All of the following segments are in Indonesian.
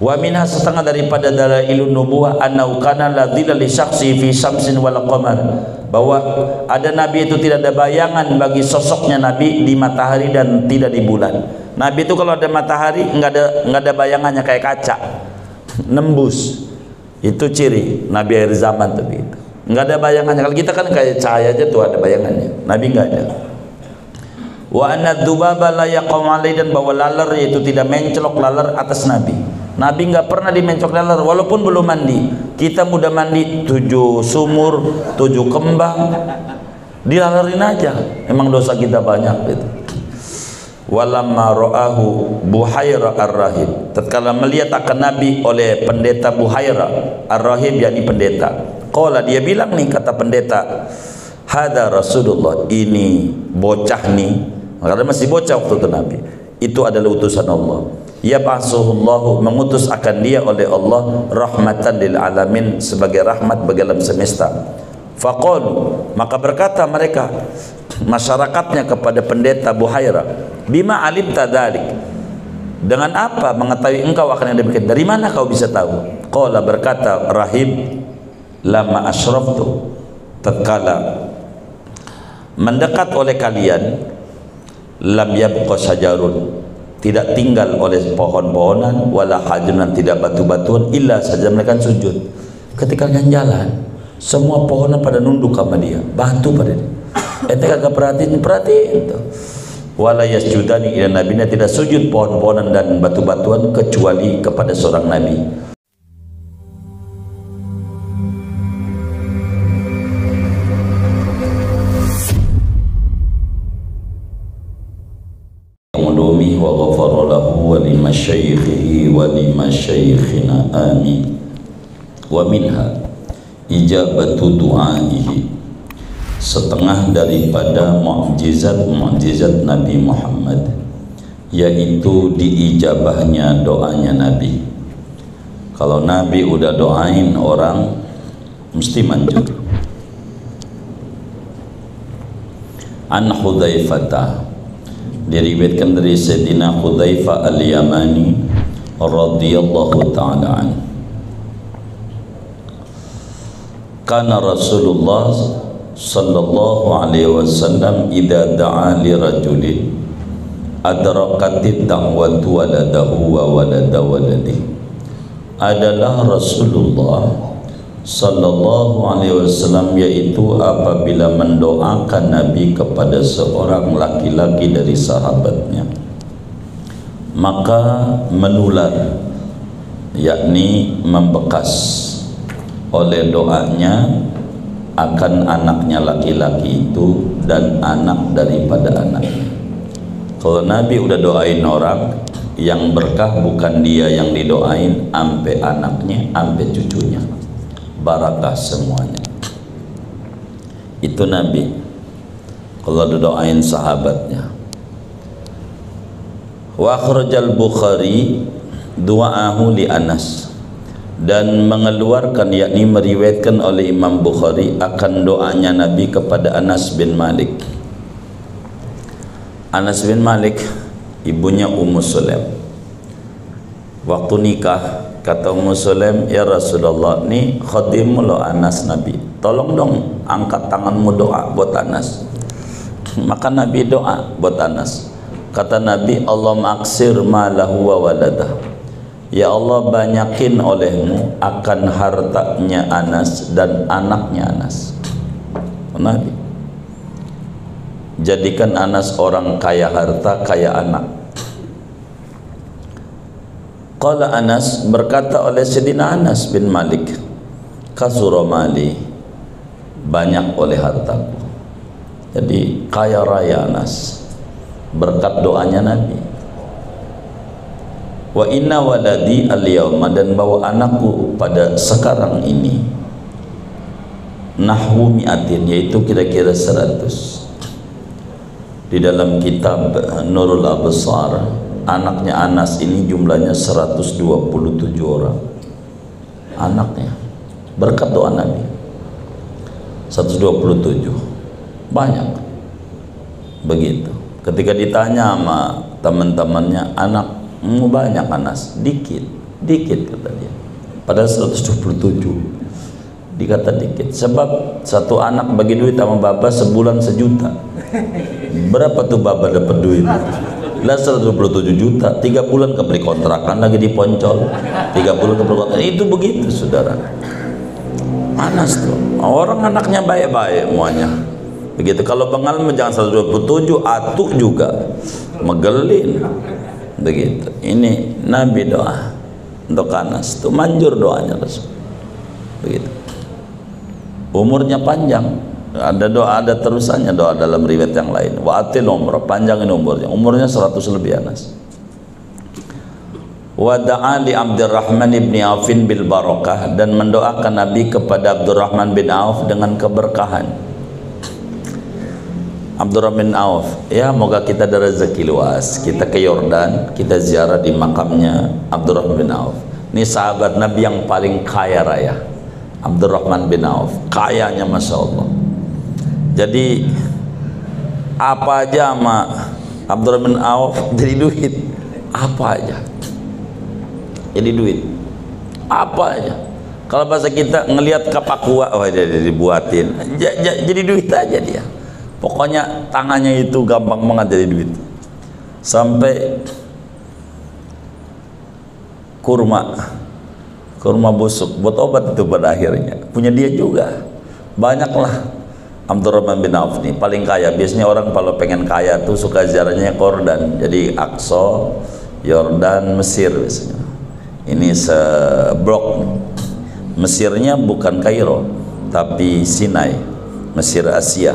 Wa minha setengah daripada dalailun nubuwah annau kana la dhilla li syakhsi fi syamsin wal qamar, bahwa ada nabi itu tidak ada bayangan bagi sosoknya nabi di matahari dan tidak di bulan. Nabi itu kalau ada matahari enggak ada bayangannya, kayak kaca nembus. Itu ciri nabi akhir zaman tuh gitu. Enggak ada bayangannya. Kalau kita kan kayak cahaya aja tuh ada bayangannya. Nabi enggak ada. Wa anna dzubaba la yaqum alai, dan bahwa laler yaitu tidak mencelok laler atas nabi. Nabi nggak pernah dimencok laler walaupun belum mandi. Kita mudah mandi 7 sumur, 7 kembang, dilalerin aja. Emang dosa kita banyak gitu. Walamma ra'ahu Buhaira ar-rahib, tatkala melihat akan Nabi oleh pendeta Buhaira ar-rahib, yakni pendeta. Qala, dia bilang nih, kata pendeta, hada Rasulullah, ini bocah nih, karena masih bocah waktu itu Nabi, itu adalah utusan Allah. Ya ba'asuhullahu, mengutus akan dia oleh Allah rahmatan lil alamin, sebagai rahmat bagi alam semesta. Faqalu, maka berkata mereka masyarakatnya kepada pendeta Buhaira, bima alimta dzalik, dengan apa mengetahui engkau akan yang demikian, dari mana kau bisa tahu? Qala, berkata rahib, lama asyraftu, tatkala mendekat oleh kalian, lam yabqa syajarun, tidak tinggal oleh pohon-pohonan, wala hajunan, tidak batu-batuan, illa saja mereka sujud. Ketika jalan, semua pohonan pada nunduk sama dia, batu pada dia. Ente kagak perhatiin tuh. Wala yasjudani ila nabiyina, tidak sujud pohon-pohonan dan batu-batuan kecuali kepada seorang nabi. Wa ghafara lahu wa limasyayikhihi wa limasyayikhina amin. Wa minha ijabatu du'aihi, setengah daripada mukjizat Nabi Muhammad, yaitu diijabahnya doanya Nabi. Kalau Nabi udah doain orang mesti manjur. An Hudzaifah, diriwayatkan dari Sayyidina Hudzaifah al-Yamani radhiyallahu ta'ala an, kana Rasulullah sallallahu alaihi wasallam idza da'a li rajulin adrakatid da'watu waladahu wa walada waladihi, adalah Rasulullah sallallahu alaihi wasallam, yaitu apabila mendoakan Nabi kepada seorang laki-laki dari sahabatnya, maka menular, yakni membekas oleh doanya akan anaknya laki-laki itu dan anak daripada anaknya. Kalau Nabi udah doain orang, yang berkah bukan dia yang didoain, ampe anaknya, ampe cucunya, barakah semuanya. Itu Nabi kalau doain sahabatnya. Wa akhrajal Bukhari du'aahu li Anas, dan mengeluarkan, yakni meriwayatkan oleh Imam Bukhari akan doanya Nabi kepada Anas bin Malik. Anas bin Malik ibunya Ummu Sulaim. Waktu nikah kata Ummu Sulaim, ya Rasulullah, nih khadimmu lo Anas Nabi, tolong dong angkat tanganmu doa buat Anas. Maka Nabi doa buat Anas. Kata Nabi, Allahumma aksir malahu wa waladah, ya Allah banyakin olehmu akan hartanya Anas dan anaknya Anas. Nabi jadikan Anas orang kaya harta, kaya anak. Qala Anas, berkata oleh Sayyidina Anas bin Malik, kasura mali, banyak oleh hartaku. Jadi kaya raya Anas berkat doanya Nabi. Wa inna waladi al-yawma, dan bahwa anakku pada sekarang ini, nahwu mi'atin, yaitu kira-kira 100. Di dalam kitab Nurul Absar, anaknya Anas ini jumlahnya 127 orang anaknya, berkat doa Nabi. 127 banyak. Begitu ketika ditanya sama teman-temannya, anak Banyak Anas, dikit kata dia. Padahal 127. Dikata dikit. Sebab satu anak bagi duit sama bapak sebulan 1 juta. Berapa tuh bapak dapat duit? Lah 127 juta. 3 bulan kebeli kontrakan lagi di Poncol. 3 bulan kebeli kontrakan. Itu begitu saudara. Anas tuh. Orang anaknya baik-baik semuanya. Begitu. Kalau bengal jangan 127, atuk juga. Megelin. Begitu. Ini Nabi doa untuk Anas tuh, manjur doanya Rasul. Begitu. Umurnya panjang. Ada doa, ada terusannya doa dalam riwayat yang lain. Wa atil umrah, panjangin umurnya. Umurnya 100 lebih Anas. Wa da'a li Abdurrahman ibn Aufin bil barakah, dan mendoakan Nabi kepada Abdurrahman bin Auf dengan keberkahan. Abdurrahman bin Auf, ya moga kita ada rezeki luas, kita ke Yordan, kita ziarah di makamnya Abdurrahman bin Auf. Ini sahabat Nabi yang paling kaya raya, Abdurrahman bin Auf, kayanya Masya Allah. Jadi apa aja sama Abdurrahman bin Auf jadi duit, apa aja jadi duit, apa aja. Kalau bahasa kita ngelihat kapakua, oh jadi dibuatin, jadi duit aja dia. Pokoknya tangannya itu gampang banget jadi duit. Sampai kurma busuk buat obat itu pada akhirnya punya dia juga. Banyaklah Abdurrahman bin Auf nih paling kaya. Biasanya orang kalau pengen kaya tuh suka ziarahnya ke Yordan. Jadi Aqsa, Yordan, Mesir biasanya. Ini seblok. Mesirnya bukan Kairo tapi Sinai, Mesir Asia.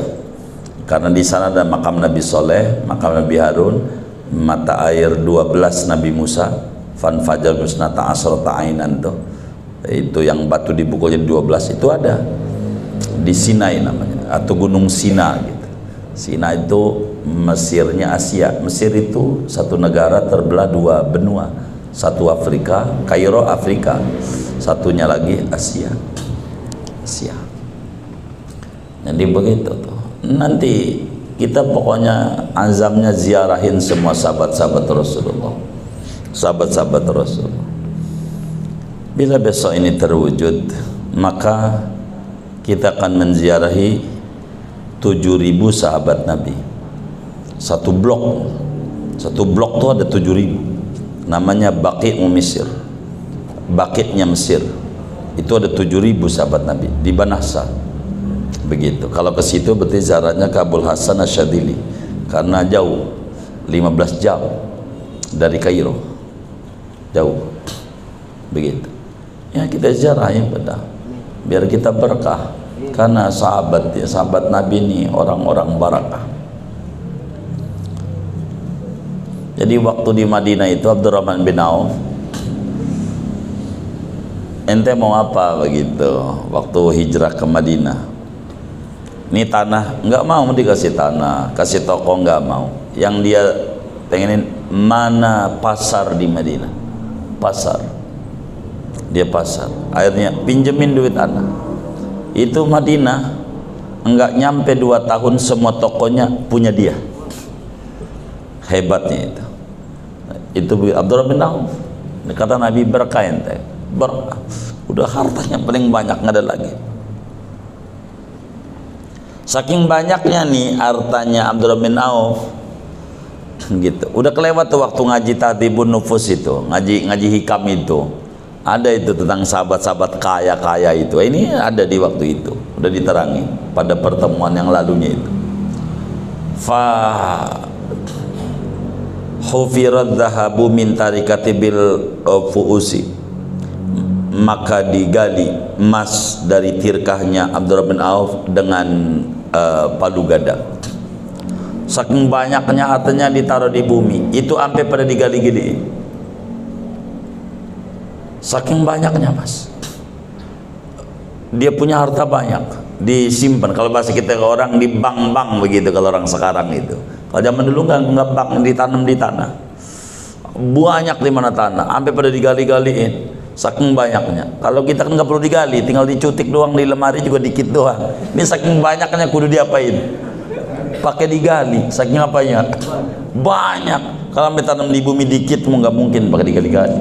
Karena di sana ada makam Nabi Soleh, makam Nabi Harun, mata air 12 Nabi Musa, fan fajar musnata asrata ainan tuh. Itu yang batu dipukul jadi 12 itu ada di Sinai namanya, atau Gunung Sina gitu. Sina itu Mesirnya Asia. Mesir itu satu negara terbelah 2 benua. Satu Afrika, Kairo Afrika, satunya lagi Asia. Jadi begitu tuh. Nanti kita pokoknya azamnya ziarahin semua sahabat-sahabat Rasulullah, sahabat-sahabat Rasulullah. Bila besok ini terwujud, maka kita akan menziarahi 7.000 sahabat Nabi. Satu blok tuh ada 7.000. Namanya Baqi' Mesir, Baqi'-nya Mesir. Itu ada 7.000 sahabat Nabi di Banahsa. Begitu. Kalau ke situ berarti ziarahnya ke Abul Hasan Asyadili, karena jauh 15 jam dari Kairo, jauh. Begitu. Ya kita ziarahin pada biar kita berkah, karena sahabat Nabi ini orang-orang barakah. Jadi waktu di Madinah itu Abdurrahman bin Auf, ente mau apa begitu waktu hijrah ke Madinah? Ini tanah, nggak mau dikasih tanah, kasih toko nggak mau. Yang dia pengenin mana pasar di Madinah, pasar. Dia pasar. Akhirnya pinjemin duit anak. Itu Madinah nggak nyampe 2 tahun semua tokonya punya dia. Hebatnya itu. Itu Abdurrahman bin Auf. Kata Nabi berkah ente, berkah. Udah hartanya paling banyak, nggak ada lagi. Saking banyaknya nih hartanya Abdurrahman bin Auf, gitu. Udah kelewat tuh waktu ngaji Tahdhibun Nufus itu, ngaji hikam itu. Ada itu tentang sahabat-sahabat kaya-kaya itu. Ini ada di waktu itu, udah diterangi pada pertemuan yang lalunya itu. Fa hufirat dhahabu min tarikati bil fuusi, maka digali emas dari tirkahnya Abdurrahman bin Auf dengan palu gada. Saking banyaknya hartanya ditaruh di bumi, itu sampai pada digali-gali. Saking banyaknya mas, dia punya harta banyak disimpan. Kalau bahasa kita orang di bank-bank begitu, kalau orang sekarang itu. Kalau zaman dulu nggak bank, ditanam di tanah, banyak di mana tanah, sampai pada digali-galiin. Saking banyaknya. Kalau kita kan nggak perlu digali, tinggal dicutik doang di lemari juga dikit doang. Ini saking banyaknya kudu diapain? pakai digali, saking apanya banyak. Kalau tanam di bumi dikit mau nggak mungkin pakai digali-gali.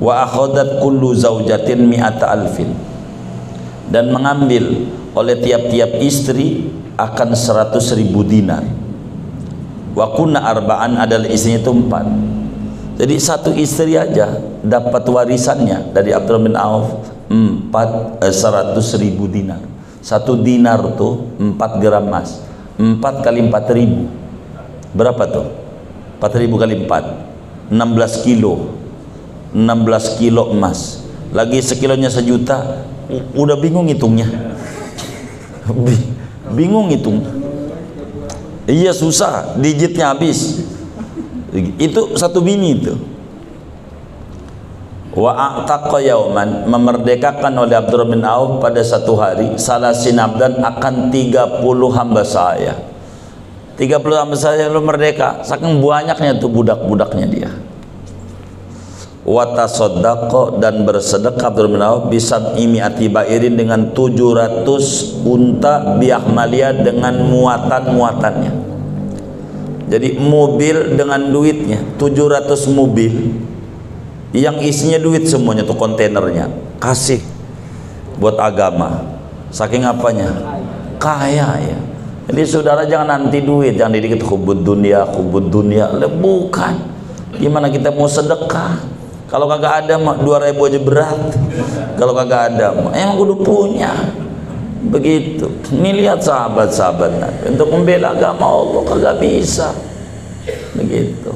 Wa akhadat kullu zaujatin mi'ata alfin, dan mengambil oleh tiap-tiap istri akan 100.000 dinar. Wa kunna arba'an, adalah istrinya itu 4. Jadi satu istri aja dapat warisannya dari Abdurrahman bin Auf 100.000 dinar. 1 dinar tuh 4 gram emas. 4 kali 4.000 berapa tuh? 4.000 kali 4 16 kilo. 16 kilo emas. Lagi sekilonya 1 juta. Udah bingung hitungnya. Bingung hitung. Iya, susah, digitnya habis. Itu 1 bini itu. Wa a'taqa yauman, memerdekakan oleh Abdurrahman bin Auf pada 1 hari salasin abdan, akan 30 hamba sahaya. 30 hamba sahaya lu merdeka, saking banyaknya tuh budak-budaknya dia. Wa tasaddaqa, dan bersedekah Abdurrahman bin Auf bisab'imi'ati ba'irin, dengan 700 unta biahmaliyah, dengan muatan-muatannya. Jadi mobil dengan duitnya, 700 mobil yang isinya duit semuanya tuh, kontainernya kasih buat agama. Saking apanya? Kaya ya. Jadi saudara jangan nanti duit, jangan dikit hubud dunia. Bukan. Gimana kita mau sedekah? Kalau kagak ada mah 2.000 aja berat. Kalau kagak ada mah emang kudu punya. Begitu. Ini lihat sahabat-sahabat Nabi untuk membela agama Allah kagak bisa. Begitu.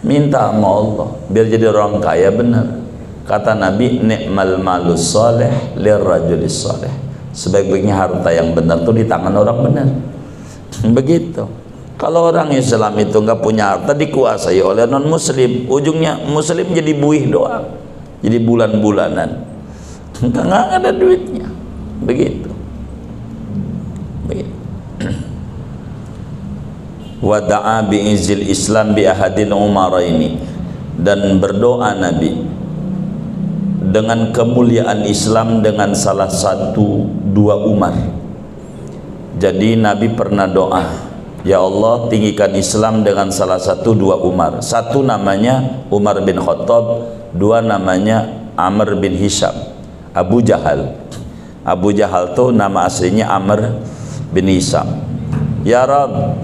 Minta sama Allah biar jadi orang kaya benar. Kata Nabi, ni'mal malus salih lirrajulis salih. Sebaik-baiknya harta yang benar tuh di tangan orang benar. Begitu. Kalau orang Islam itu nggak punya harta, dikuasai oleh non muslim, ujungnya muslim jadi buih doang, jadi bulan-bulanan, nggak ada duitnya. Begitu. Begitu. Wada'a bi'izil Islam bi ahadil umaraini, dan berdoa Nabi dengan kemuliaan Islam dengan salah satu 2 Umar. Jadi Nabi pernah doa, ya Allah tinggikan Islam dengan salah satu 2 Umar. 1 namanya Umar bin Khattab, 2 namanya Amr bin Hisham. Abu Jahal tuh nama aslinya Amr bin Hisham. Ya Rabb,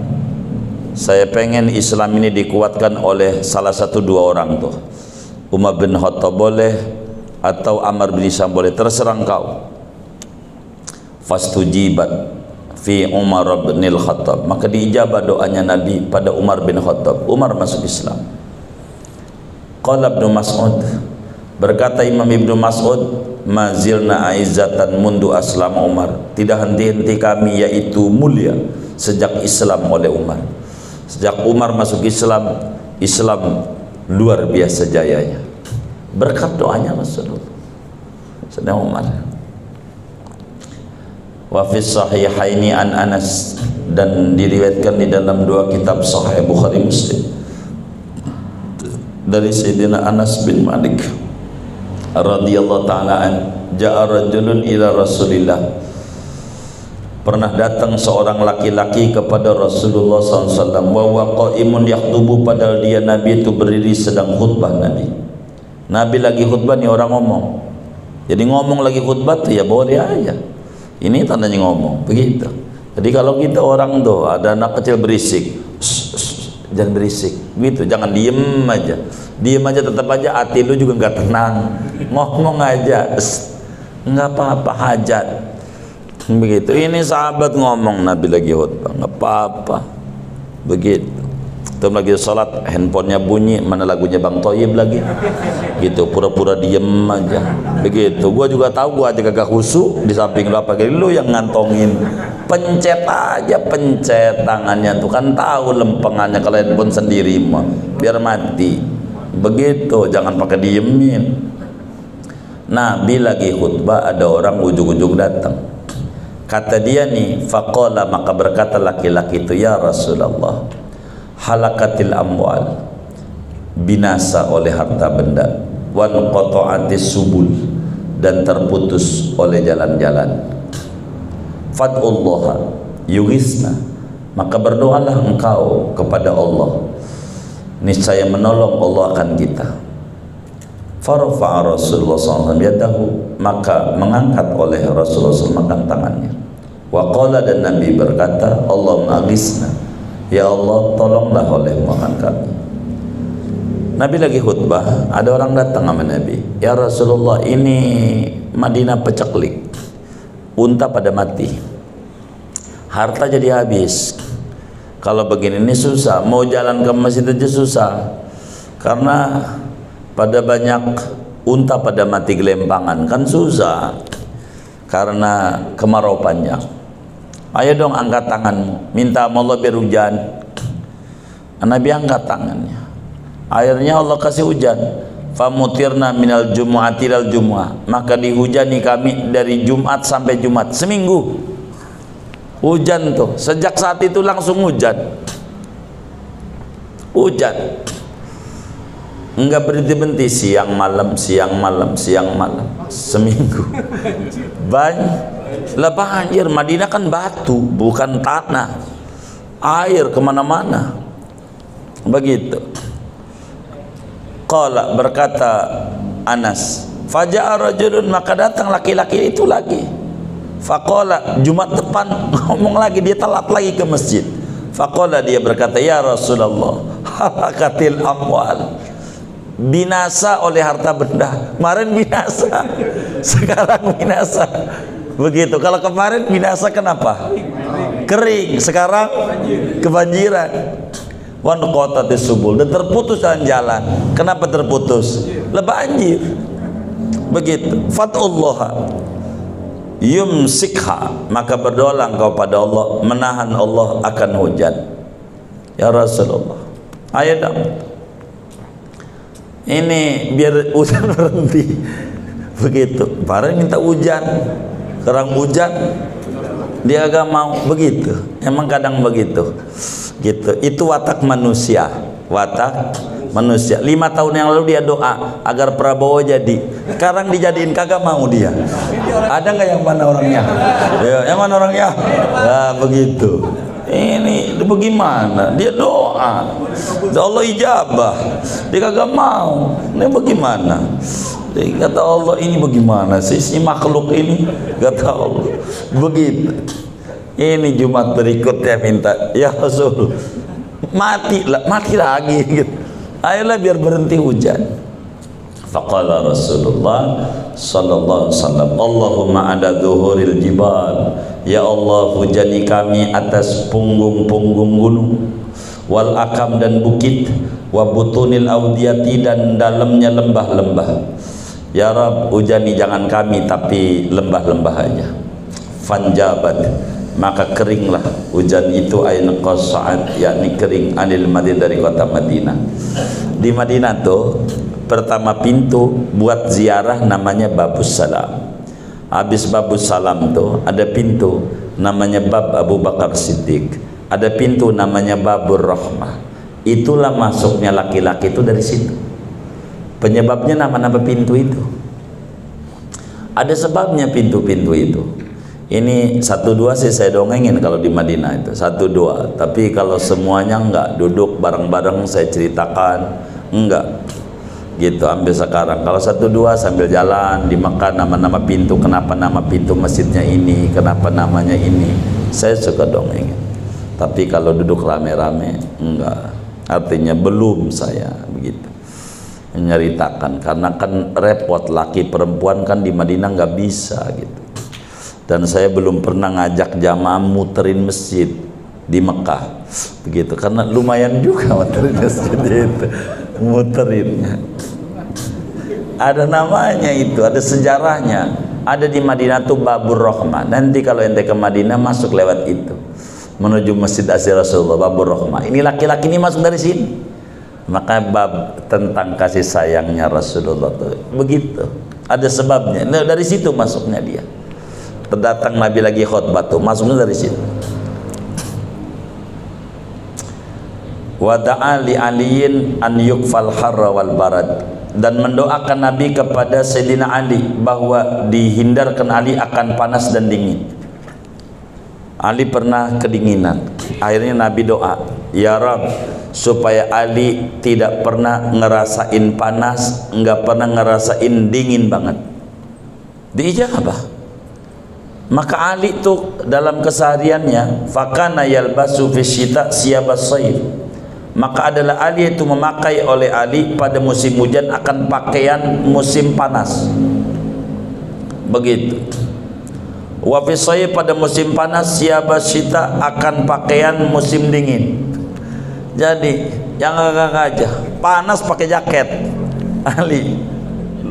saya pengen Islam ini dikuatkan oleh salah satu 2 orang tuh, Umar bin Khattab boleh atau Amr bin Hisham boleh, terserah engkau. Fastujibat fi Umar bin Khattab, maka diijabah doanya Nabi pada Umar bin Khattab. Umar masuk Islam. Qala Ibnu Mas'ud, berkata Imam Ibnu Mas'ud, mazilna aizzatan mundu aslam Umar, tidak henti-henti kami yaitu mulia sejak Islam oleh Umar. Sejak Umar masuk Islam, Islam luar biasa jayanya berkat doanya Rasulullah sedang Umar. Wa fi sahihaini an Anas, dan diriwayatkan di dalam 2 kitab Sahih Bukhari Muslim dari Sayyidina Anas bin Malik radhiyallahu taala an, ja'a rajulun ila Rasulillah, pernah datang seorang laki-laki kepada Rasulullah SAW, wa huwa qaimun yakhtubu, padahal dia Nabi itu berdiri sedang khutbah. Nabi lagi khutbah, nih orang ngomong. Jadi ngomong lagi khutbah tuh ya bawa dia aja. Ini tandanya ngomong, begitu. Jadi kalau kita orang tuh ada anak kecil berisik, jangan berisik, gitu. Jangan diem aja. Diem aja tetap aja hati lu juga nggak tenang. Ngomong aja, nggak apa-apa, hajat. Begitu. Ini sahabat ngomong, Nabi lagi khutbah, nggak apa-apa. Begitu. Tuh lagi sholat, handphonenya bunyi, mana lagunya Bang Toyib lagi. Gitu, pura-pura diem aja. Begitu. Gua juga tahu gua aja kagak khusyuk di samping lu, apa lu yang ngantongin. Pencet aja, pencet tangannya tuh kan tahu lempengannya kalau handphone sendiri mah biar mati. Begitu, jangan pakai diemin. Nabi lagi khutbah, ada orang ujung-ujung datang. Kata dia nih, faqala, maka berkata laki-laki itu, ya Rasulullah, halakatil amwal, binasa oleh harta benda, wan qata'atis subul, dan terputus oleh jalan-jalan. Fad'ullah, yugisna, maka berdoalah engkau kepada Allah, niscaya menolong Allah akan kita. Farafa'a Rasulullah SAW yadahu, maka mengangkat oleh Rasulullah SAW tangannya. Wa qala, dan Nabi berkata, Allahumma aghithna, ya Allah tolonglah olehmu akan kami. Nabi lagi khutbah, ada orang datang sama Nabi, ya Rasulullah, ini Madinah peceklik, unta pada mati, harta jadi habis. Kalau begini ini susah, mau jalan ke masjid aja susah, karena pada banyak unta pada mati gelempangan, kan susah karena kemarau panjang. Ayo dong angkat tanganmu, minta Allah biar hujan. Nabi angkat tangannya, akhirnya Allah kasih hujan. Famutirna minal jumu'ati ilal jumu'ah, maka dihujani kami dari Jumat sampai Jumat, seminggu hujan tuh. Sejak saat itu langsung hujan, enggak berhenti-henti, siang malam, siang malam, siang malam, seminggu. Lah banjir, Madinah kan batu bukan tanah, air kemana-mana, begitu. Qala, berkata Anas, faja'a rajulun, maka datang laki-laki itu lagi. Faqala, Jumat depan ngomong lagi, dia telat lagi ke masjid. Faqala, dia berkata, ya Rasulullah, halakatil amwal, binasa oleh harta benda. Kemarin binasa, sekarang binasa. Begitu. Kalau kemarin binasa kenapa? Kering, sekarang kebanjiran. Wan qatatis subul, dan terputus jalan. Kenapa terputus? Lah banjir. Begitu. Fatullah yumsikha, maka berdoa engkau pada Allah, menahan Allah akan hujan. Ya Rasulullah, ayo dong, ini biar hujan berhenti. Begitu. Kemarin minta hujan, sekarang hujan dia agak mau. Begitu. Emang kadang begitu. Gitu. Itu watak manusia. Watak manusia. 5 tahun yang lalu dia doa agar Prabowo jadi, sekarang dijadiin kagak mau dia. Ada nggak yang mana orangnya? Ya, yang mana orangnya? Ya begitu. Ini bagaimana? Dia doa, Allah ijabah, dia kagak mau. Ini bagaimana? Dia kata Allah, ini bagaimana sih si makhluk ini? Kata Allah begitu. Ini Jumat berikutnya minta, ya Rasul, mati lagi gitu. Ayolah biar berhenti hujan. Faqala Rasulullah sallallahu alaihi wasallam, Allahumma ada zuhuril jibal, ya Allah hujani kami atas punggung-punggung gunung, wal akam dan bukit, wa butunil audiyati dan dalamnya lembah-lembah. Ya Rab, hujani jangan kami tapi lembah-lembah aja. Fanjabat, maka keringlah hujan itu, ain qasa'at, yakni kering, anil Madinah, dari kota Madinah. Di Madinah tuh pertama pintu buat ziarah namanya Babus Salam. Habis Babus Salam tuh ada pintu namanya Bab Abu Bakar Siddiq. Ada pintu namanya Babur Rahmah. Itulah masuknya laki-laki itu dari situ. Penyebabnya nama-nama pintu itu. Ada sebabnya pintu-pintu itu. Ini 1-2 sih saya dongengin kalau di Madinah itu 1-2, tapi kalau semuanya enggak, duduk bareng-bareng saya ceritakan enggak gitu, ambil sekarang. Kalau 1-2 sambil jalan di Mekah, nama-nama pintu, kenapa nama pintu masjidnya ini, kenapa namanya ini, saya suka dongengin. Tapi kalau duduk rame-rame enggak, artinya belum saya begitu menyeritakan, karena kan repot, laki perempuan kan di Madinah nggak bisa gitu. Dan saya belum pernah ngajak jamaah muterin masjid di Mekah begitu, karena lumayan juga muterin masjid itu, muterinnya ada namanya itu, ada sejarahnya. Ada di Madinah tuh Babur Rahmah. Nanti kalau ente ke Madinah masuk lewat itu menuju Masjid Asy Rasulullah, Babur Rahmah. Ini laki-laki ini masuk dari sini. Maka bab tentang kasih sayangnya Rasulullah tuh begitu, ada sebabnya. Nah, dari situ masuknya dia. Terdatang Nabi lagi khutbah tuh masuknya dari situ. Wa da'a li aliyin an yukfal harra wal barad, dan mendoakan Nabi kepada Sayyidina Ali bahwa dihindarkan Ali akan panas dan dingin. Ali pernah kedinginan. Akhirnya Nabi doa, ya Rabb, supaya Ali tidak pernah ngerasain panas, nggak pernah ngerasain dingin banget. Diijabah. Maka Ali tuh dalam kesehariannya, fakana yalbasu fi syita siyabas sayf. Maka adalah Ali itu memakai oleh Ali pada musim hujan akan pakaian musim panas. Begitu. Wa fi sayf, pada musim panas, siyabas syita, akan pakaian musim dingin. Jadi yang agak aja panas pakai jaket Ali,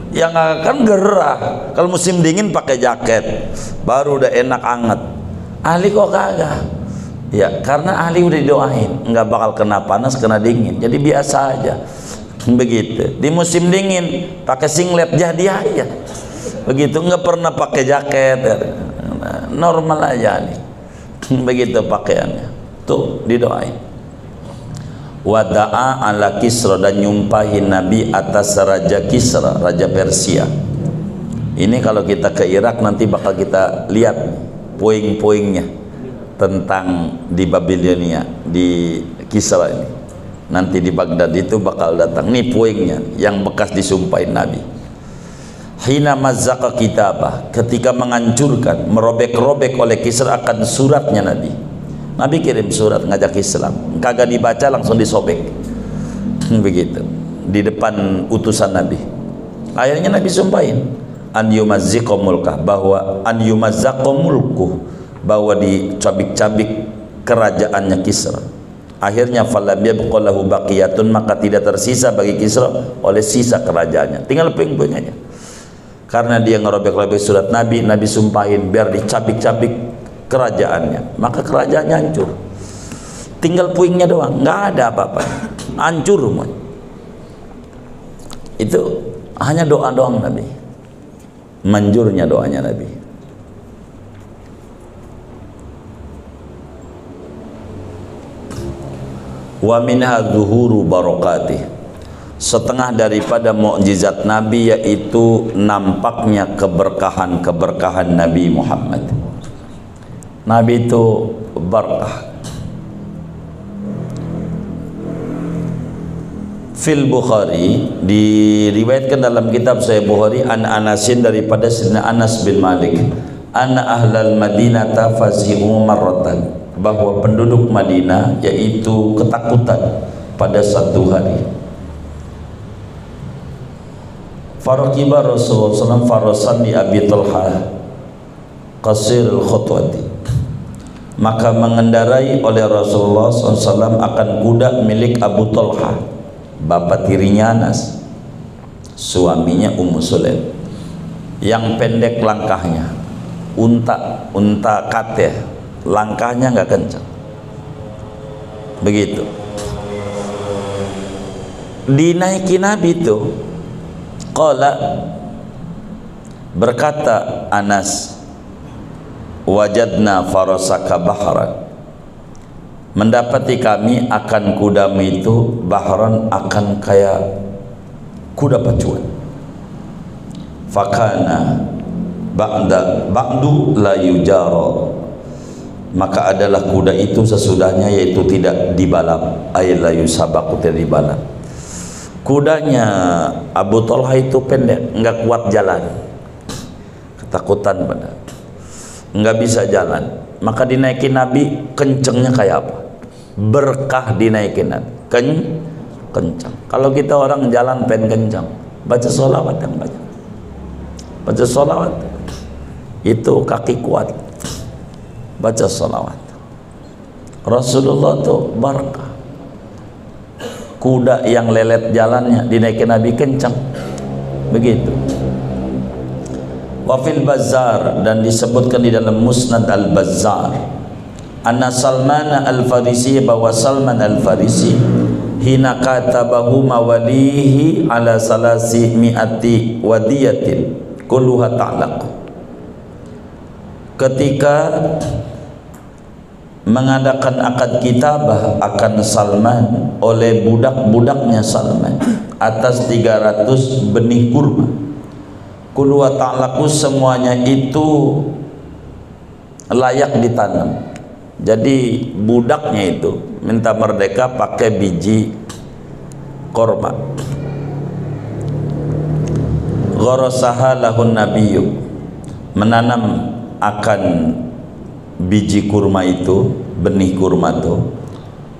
yang agak kan gerah. Kalau musim dingin pakai jaket baru udah enak anget. Ali kok kagak? Ya karena Ali udah didoain nggak bakal kena panas kena dingin, jadi biasa aja. Begitu. Di musim dingin pakai singlet jadi aja begitu, nggak pernah pakai jaket, normal aja Ali. Begitu pakaiannya tuh didoain. Wada'a ala Kisra, dan nyumpahin Nabi atas Raja Kisra, Raja Persia. Ini kalau kita ke Irak nanti bakal kita lihat poin-poinnya tentang di Babilonia, di Kisra ini. Nanti di Baghdad itu bakal datang. Nih poinnya yang bekas disumpahin Nabi. Hina mazzaka kitabah, ketika menghancurkan, merobek-robek oleh Kisra akan suratnya Nabi. Nabi kirim surat ngajak Islam, kagak dibaca langsung disobek. Begitu di depan utusan Nabi. Akhirnya Nabi sumpahin an yumazziqa mulkah, bahwa an yumazzaqa mulku, bahwa dicabik-cabik kerajaannya Kisra. Akhirnya falam yabqa lahu baqiyatun, maka tidak tersisa bagi Kisra oleh sisa kerajaannya, tinggal puing-puing aja. Karena dia ngerobek-robek surat Nabi, Nabi sumpahin biar dicabik-cabik kerajaannya, maka kerajaannya hancur, tinggal puingnya doang, nggak ada apa-apa, hancur semua. Itu hanya doa doang Nabi, manjurnya doanya Nabi. Wa minha zuhuru barakatih, setengah daripada mukjizat Nabi yaitu nampaknya keberkahan Nabi Muhammad. Nabi itu barakah. Fil Bukhari, diriwayatkan dalam kitab Sahih Bukhari, an Anasin, daripada Sayyidina Anas bin Malik, anna ahlal Madinata fazi'u marratan, bahwa penduduk Madinah yaitu ketakutan pada satu hari. Faraqiba Rasulullah SAW farasan di Abi Talha qasirul khutwati, maka mengendarai oleh Rasulullah SAW akan kuda milik Abu Talha, bapak tirinya Anas, suaminya Ummu Sulaim, yang pendek langkahnya, unta kate, langkahnya nggak kencang. Begitu dinaiki Nabi itu, qala, berkata Anas, wajadna farasaka bahran, mendapati kami akan kudamu itu bahran, akan kayak kuda pacuan. Fakana ba'du la yujara, maka adalah kuda itu sesudahnya yaitu tidak dibalap, ay la yusabaku, tidak dibalap. Kudanya Abu Talha itu pendek, nggak kuat jalan, ketakutan pada, nggak bisa jalan, maka dinaikin Nabi. Kencengnya kayak apa? Berkah dinaikin Nabi, kencang. Kalau kita orang jalan pengen kencang, baca sholawat yang banyak, baca sholawat itu kaki kuat, baca sholawat. Rasulullah tuh berkah, kuda yang lelet jalannya dinaikin Nabi kencang. Begitu. Wafil Bazzar, dan disebutkan di dalam Musnad Al-Bazzar, anna Salman Al-Farisi, bahwa Salman Al-Farisi hina katabahu mawalihi ala salasi mi'ati wadiyatin kulluha ta'laq, ketika mengadakan akad kitabah akan Salman oleh budak-budaknya Salman atas 300 benih kurma, kulluha ta'laqu, semuanya itu layak ditanam, Jadi budaknya itu minta merdeka pakai biji korma. Gharasaha lahun nabiyyu, menanam akan biji kurma itu, benih kurma itu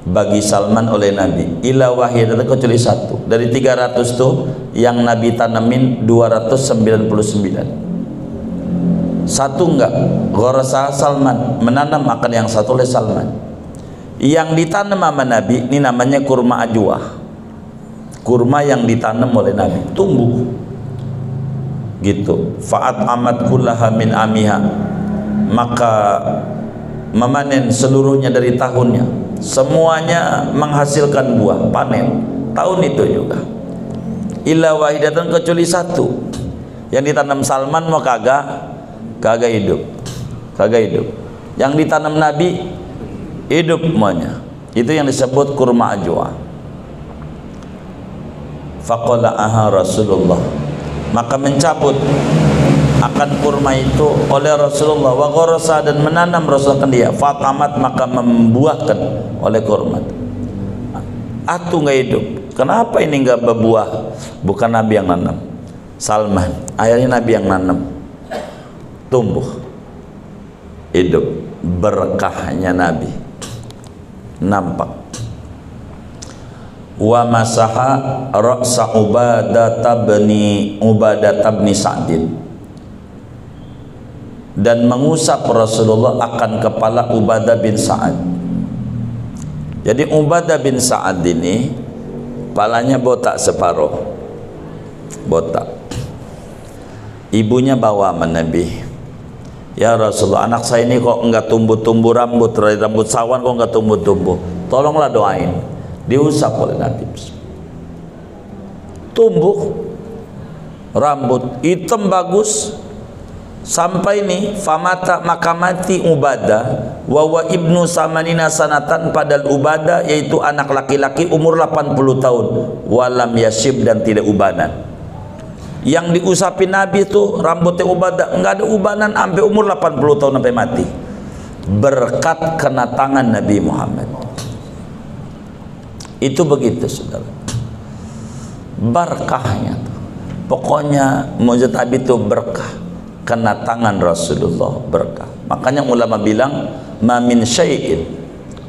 bagi Salman oleh Nabi. Ila wahidatan, kecuali satu dari 300 tuh yang Nabi tanamin 299. Satu enggak, Gharasa Salman, menanam akan yang satu oleh Salman. Yang ditanam sama Nabi ini namanya kurma ajwa, kurma yang ditanam oleh Nabi tumbuh gitu. Fa'at amat kullaha min amiha, maka memanen seluruhnya dari tahunnya, semuanya menghasilkan buah, panen tahun itu juga. Illa wahidatan, kecuali satu yang ditanam Salman mau kagak hidup. Yang ditanam Nabi hidup semuanya. Itu yang disebut kurma ajwa. Faqala'aha Rasulullah, maka mencabut akan kurma itu oleh Rasulullah. Wa gharasa, dan menanam Rasulullah dia. Fatamat, maka membuahkan oleh kurma. Atu nggak hidup. Kenapa ini nggak berbuah? Bukan Nabi yang nanam, Salman. Akhirnya Nabi yang nanam, tumbuh, hidup. Berkahnya Nabi nampak. Wa masaha ra'sa Ubadah bin Sa'din, dan mengusap Rasulullah akan kepala Ubadah bin Sa'ad. Jadi Ubadah bin Sa'ad ini kepalanya botak separuh, botak. Ibunya bawa sama Nabi, ya Rasulullah, anak saya ini kok enggak tumbuh-tumbuh rambut, rambut sawan kok enggak tumbuh-tumbuh, tolonglah doain. Diusap oleh Nabi, tumbuh rambut hitam bagus. Sampai ini famata, maka mati Ubadah wa ibnu samanina sanatan, padahal Ubadah yaitu anak laki-laki umur 80 tahun, walam yashib, dan tidak ubanan. Yang diusapin Nabi itu rambutnya Ubadah enggak ada ubanan sampai umur 80 tahun sampai mati, berkat kena tangan Nabi Muhammad. Itu begitu saudara, berkahnya tuh. Pokoknya mujizat Nabi itu berkah, kena tangan Rasulullah berkah. Makanya ulama bilang ma min syai'in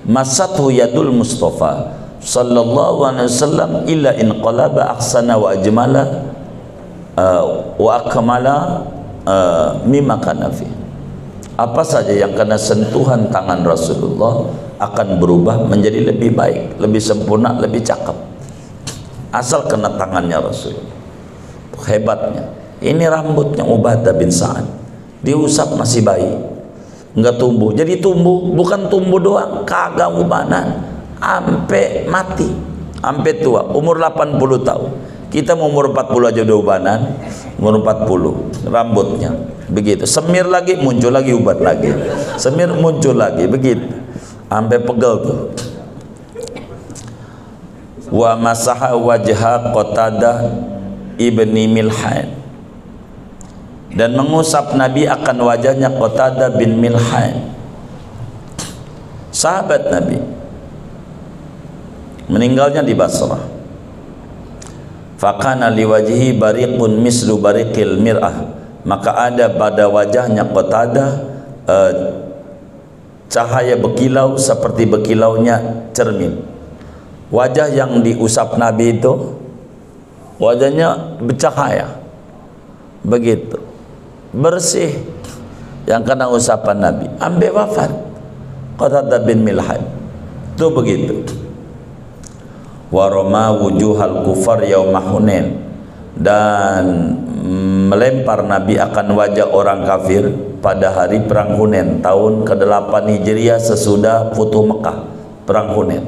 masathu yadul Mustafa sallallahu alaihi wasallam illa in qalaba ahsana wa ajmala wa akmala mimma kana fi. Apa saja yang kena sentuhan tangan Rasulullah akan berubah menjadi lebih baik, lebih sempurna, lebih cakep, asal kena tangannya Rasulullah. Hebatnya ini rambutnya Ubadah bin Sa'ad, diusap masih bayi, enggak tumbuh. Jadi tumbuh, bukan tumbuh doang, kagak ubanan, ampe mati, ampe tua, umur 80 tahun. Kita mau umur 40 aja udah ubanan, umur 40 rambutnya begitu. Semir lagi muncul lagi ubat lagi, semir muncul lagi, begitu sampai pegel tuh. Wa masaha wajha Qatadah ibni Milhan, dan mengusap Nabi akan wajahnya Qatadah bin Milhan, sahabat Nabi, meninggalnya di Basrah. Fakana liwajhi bariqun mislu bariqil mir'ah, maka ada pada wajahnya Qatadah cahaya berkilau seperti berkilaunya cermin. Wajah yang diusap Nabi itu wajahnya bercahaya begitu, bersih, yang kena usapan Nabi sampai wafat Qatadah bin Milhan itu begitu. Waroma wujuhal kufar yauma Hunain, dan melempar Nabi akan wajah orang kafir pada hari perang Hunain tahun ke-8 Hijriah sesudah Futuh Mekah, perang Hunain.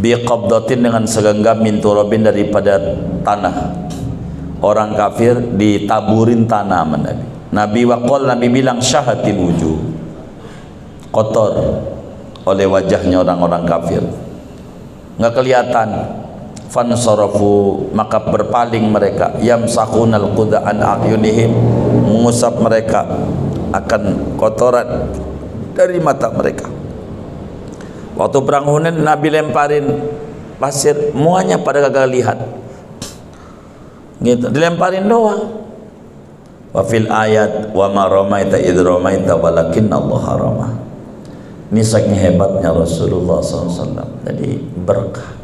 Biqabdatin, dengan segenggam min turabin, daripada tanah. Orang kafir ditaburin tanah sama Nabi. Nabi waqal, Nabi bilang syahatil wujuh, kotor oleh wajahnya orang-orang kafir, nggak kelihatan. Fansarafu, maka berpaling mereka. Yamsahunal qudha an a'yunihim, mengusap mereka akan kotoran dari mata mereka. Waktu perang Hunain Nabi lemparin pasir, muanya pada gagal lihat. Gitu, dilemparin doang. Wa fil ayat wa ma ramaita id ramaita walakinna Allah rama. Ini saking hebatnya Rasulullah SAW. Jadi berkah.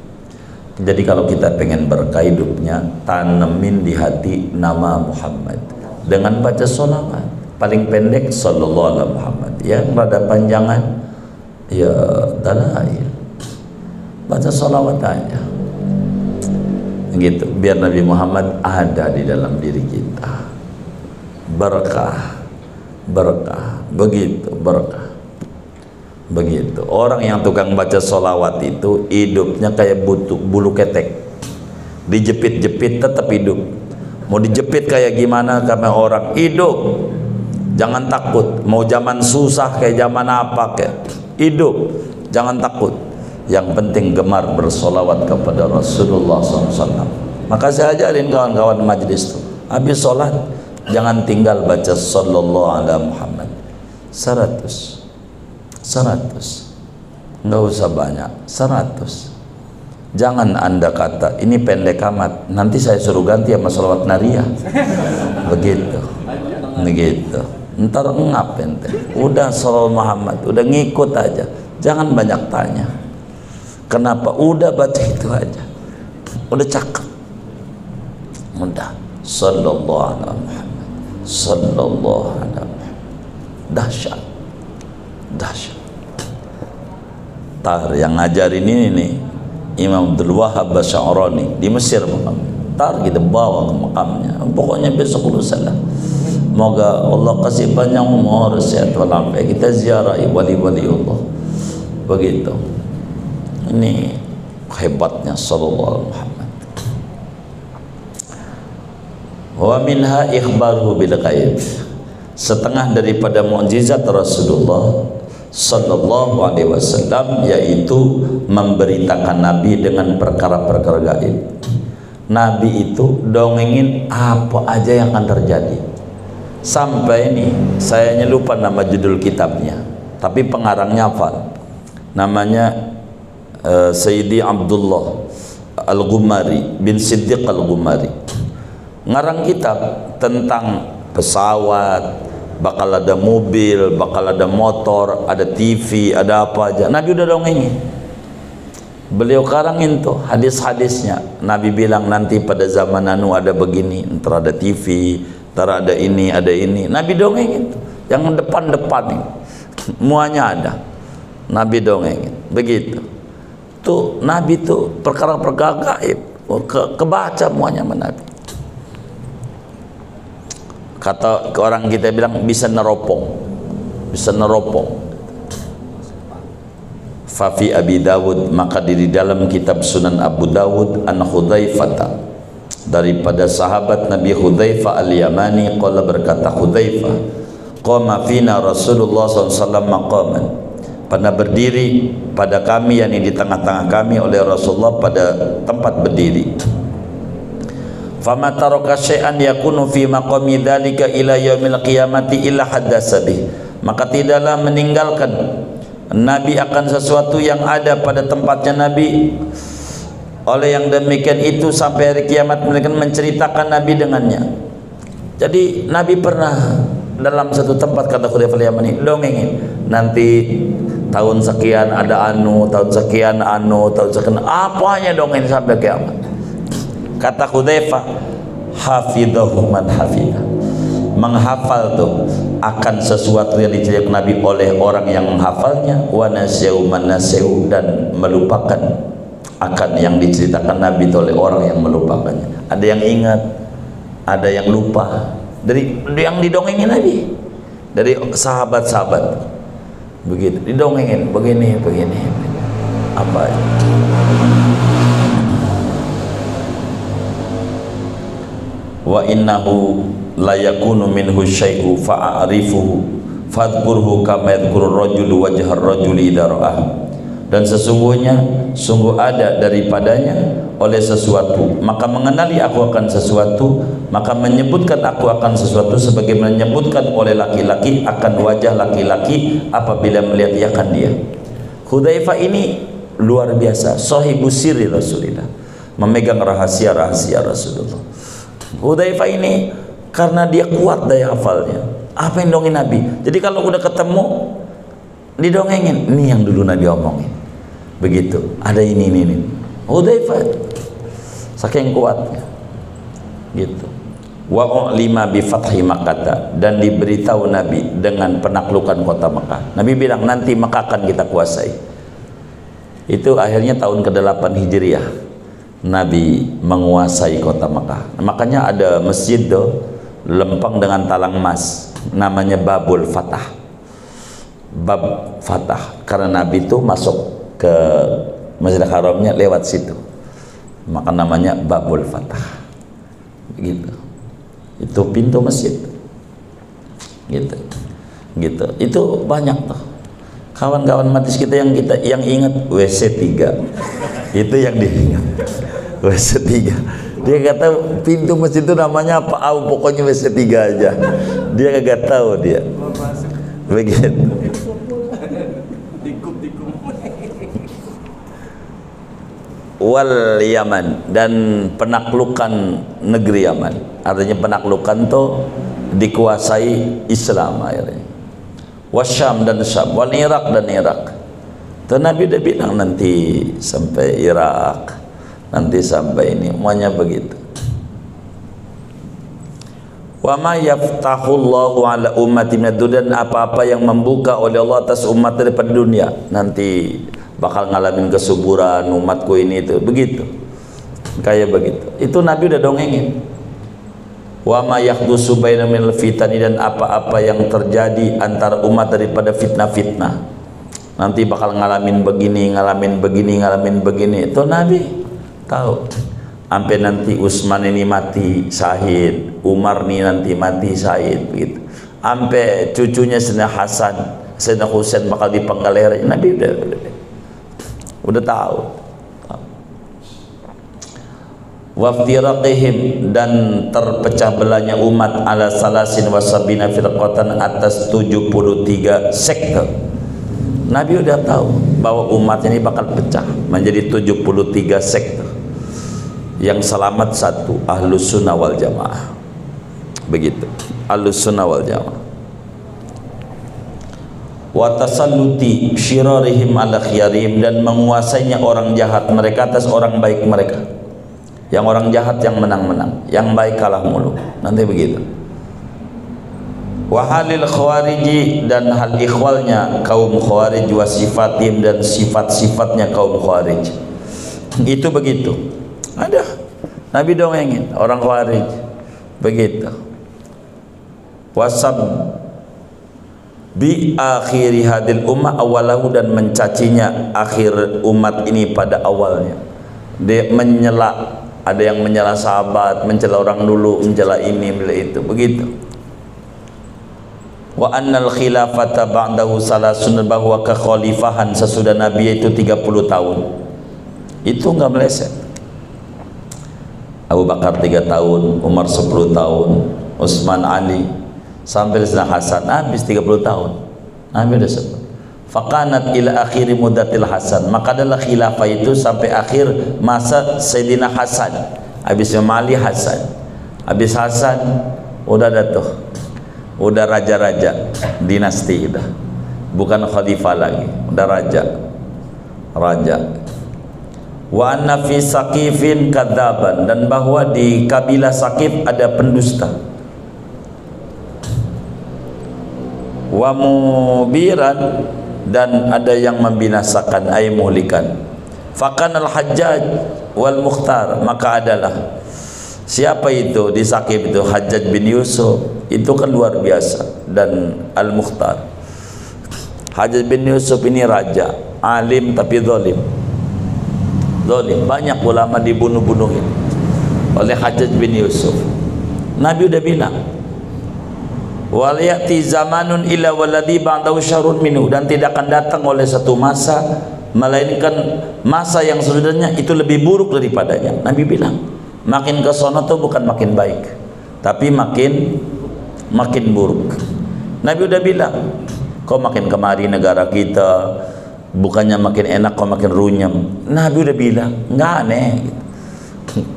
Jadi kalau kita pengen berkah hidupnya, tanemin di hati nama Muhammad dengan baca sholawat. Paling pendek sallallahu alaihi Muhammad. Ya, rada panjangan ya dalail. Baca sholawat aja. Gitu, biar Nabi Muhammad ada di dalam diri kita. Berkah, berkah, begitu berkah. Begitu. Orang yang tukang baca sholawat itu hidupnya kayak bulu ketek, dijepit-jepit tetap hidup. Mau dijepit kayak gimana karena orang hidup. Jangan takut. Mau zaman susah kayak zaman apa kayak hidup. Jangan takut. Yang penting gemar bersolawat kepada Rasulullah SAW. Maka saya ajarin kawan-kawan majlis itu, habis sholat jangan tinggal baca sallallahu alaihi Muhammad 100, nggak usah banyak, 100. Jangan anda kata ini pendek amat, nanti saya suruh ganti sama sholawat nariyah. Begitu ntar ngap ente. Udah sallallahu Muhammad, udah ngikut aja, jangan banyak tanya. Kenapa? Udah baca itu aja, udah cakep, udah sallallahu alaihi Muhammad, sallallahu alaihi Muhammad. Dahsyat, dahsyat. Tar yang ngajarin ini nih Imam Abdul Wahab Asy'arani di Mesir. Tar kita bawa ke makamnya, pokoknya besok lusa lah. Moga Allah kasih panjang umur, sehat walafiat, kita ziarahi wali-wali Allah. Begitu. Ini hebatnya sallallahu alaihi Muhammad. Wa minha ikhbaruhu bil ghaib. Setengah daripada mukjizat Rasulullah sallallahu alaihi wasallam yaitu memberitakan Nabi dengan perkara-perkara gaib. Nabi itu dongengin apa aja yang akan terjadi. Sampai ini saya lupa nama judul kitabnya, tapi pengarangnya hafal. Namanya Sayyidi Abdullah Al-Ghumari bin Siddiq Al-Ghumari. Ngarang kitab tentang pesawat, bakal ada mobil, bakal ada motor, ada TV, ada apa aja. Nabi udah dongengin. Beliau karangin tuh hadis-hadisnya. Nabi bilang nanti pada zaman anu ada begini, ntar ada TV, ntar ada ini, ada ini. Nabi dongengin tuh. Yang depan-depan ini muanya ada. Nabi dongengin. Begitu. Tuh Nabi tuh perkara-perkara gaib kebaca muanya sama Nabi. Kata orang kita bilang bisa neropong, bisa neropong. Fafi Abi Dawud, maka di dalam kitab Sunan Abu Dawud an Hudzaifah, daripada sahabat Nabi Hudzaifah al-Yamani, qala berkata Hudzaifah, qama fina Rasulullah SAW maqaman, pernah berdiri pada kami, yakni di tengah-tengah kami oleh Rasulullah pada tempat berdiri. Fama taraka syai'an yakunu fi maqami dzalika ila yaumil qiyamati illa haddasa bih, maka tidaklah meninggalkan Nabi akan sesuatu yang ada pada tempatnya Nabi oleh yang demikian itu sampai hari kiamat mereka menceritakan Nabi dengannya. Jadi Nabi pernah dalam satu tempat, kata Hudzaifah al-Yamani, dongengin nanti tahun sekian ada anu, tahun sekian anu, tahun sekian apanya dongengin sampai kiamat. Kata Hudzaifah, hafidhahu man hafidah, menghafal tuh akan sesuatu yang diceritakan Nabi oleh orang yang menghafalnya, wa nasyahu man nasyahu, dan melupakan akan yang diceritakan Nabi oleh orang yang melupakannya. Ada yang ingat, ada yang lupa dari yang didongengin Nabi, dari sahabat-sahabat. Begitu didongengin begini apa ya? Wa innahu la yakunu minhu syai'u fa'arifuhu fadhkurhu kama yadhkurur rajulu wajhar rajuli idza ra'ah, dan sesungguhnya sungguh ada daripadanya oleh sesuatu, maka mengenali aku akan sesuatu, maka menyebutkan aku akan sesuatu sebagaimana menyebutkan oleh laki-laki akan wajah laki-laki apabila melihat ia akan dia. Hudzaifah ini luar biasa, sahibus sirri Rasulillah, memegang rahasia-rahasia Rasulullah. Hudzaifah ini karena dia kuat daya hafalnya, apa yang dongeng Nabi. Jadi kalau udah ketemu didongengin, ini yang dulu Nabi omongin. Begitu, ada ini. Hudzaifah saking kuatnya. Gitu. Wa lima bi fathi Makkah, dan diberitahu Nabi dengan penaklukan kota Mekah. Nabi bilang nanti Mekah akan kita kuasai. Itu akhirnya tahun ke-8 Hijriah Nabi menguasai kota Mekah. Makanya ada masjid lempeng dengan talang emas, namanya Babul Fatah. Bab Fatah, karena Nabi itu masuk ke Masjidil Haramnya lewat situ, maka namanya Babul Fatah. Gitu. Itu pintu masjid. Gitu. Itu banyak tuh. Kawan-kawan matis kita yang ingat WC 3. Itu yang diingat. WC 3. Dia kata pintu masjid itu namanya apa? Pokoknya WC 3 aja. Dia kagak tahu dia. Begitu. Wal Yaman, dan penaklukan negeri Yaman. Artinya penaklukan tuh dikuasai Islam akhirnya. Wasyam dan Syam, wal Irak dan Irak. Tuh Nabi udah bilang nanti sampai Irak, nanti sampai ini, semuanya begitu. Wa ma yaftahullahu ala ummati minad, dan apa-apa yang membuka oleh Allah atas umat daripada dunia, nanti bakal ngalamin kesuburan umatku ini itu, begitu. Kayak begitu. Itu Nabi udah dongengin. Wa ma yahdusu baina minal fitani, dan apa-apa yang terjadi antara umat daripada fitnah-fitnah. Nanti bakal ngalamin begini. Itu Nabi tahu. Sampai nanti Utsman ini mati syahid, Umar nih nanti mati syahid, begitu. Sampai cucunya Sayyidina Hasan, Sayyidina Husain bakal dipenggal lehernya. Nabi udah tahu. Waftiraqihim, dan terpecah belahnya umat ala salasin wasabina firqatan, atas 73 sekte. Nabi udah tahu bahwa umat ini bakal pecah menjadi 73 sekte. Yang selamat satu, Ahlus Sunnah wal Jamaah. Begitu, Ahlus Sunnah wal Jamaah. Wa tasalluti syirarihim ala khiyarihim, dan menguasainya orang jahat mereka atas orang baik mereka. Yang orang jahat yang menang-menang, yang baik kalah mulu. Nanti begitu. Wa halil khawariji, dan hal ikhwalnya kaum khawarij, wa sifatihim, dan sifat-sifatnya kaum khawarij. Itu begitu. Ada Nabi dongengin orang khawarij begitu. Wasab bi akhiri hadil ummah awalahu, dan mencacinya akhir umat ini pada awalnya. Dia menyela, ada yang menyela sahabat, mencela orang dulu, mencela ini, mencela itu, begitu. Wa annal khilafata ba'dahu salasun, bahwa kekhalifahan sesudah Nabi itu 30 tahun. Itu enggak meleset. Abu Bakar 3 tahun, Umar 10 tahun, Utsman, Ali, sampai Sayyidina Hasan habis 30 tahun. Nabi udah sebut. Faqanat ila akhiri muddatil Hasan, maka adalah khilafah itu sampai akhir masa Sayyidina Hasan. Habis Ali, Hasan. Habis Hasan udah ada tuh. Udah raja-raja dinasti, udah. Bukan khalifah lagi, udah raja. Wa anna fi Saqifin kadzaban, dan bahwa di kabilah Saqif ada pendusta. Wa mubiran, dan ada yang membinasakan, ay muhlikan. Fakanal Hajjaj wal Mukhtar, maka adalah siapa itu di Saqif itu? Hajjaj bin Yusuf, itu kan luar biasa, dan Al Mukhtar. Hajjaj bin Yusuf ini raja, alim tapi zalim. Banyak ulama dibunuh-bunuhin oleh Hajjaj bin Yusuf. Nabi udah bilang, wal ya'ti zamanun illa walladhi ba'dahu syarrun minhu, dan tidak akan datang oleh satu masa melainkan masa yang sesudahnya itu lebih buruk daripadanya. Nabi bilang, makin ke sono tuh bukan makin baik, tapi makin buruk. Nabi udah bilang, kok makin kemari negara kita bukannya makin enak, kok makin runyam. Nabi udah bilang, nggak aneh,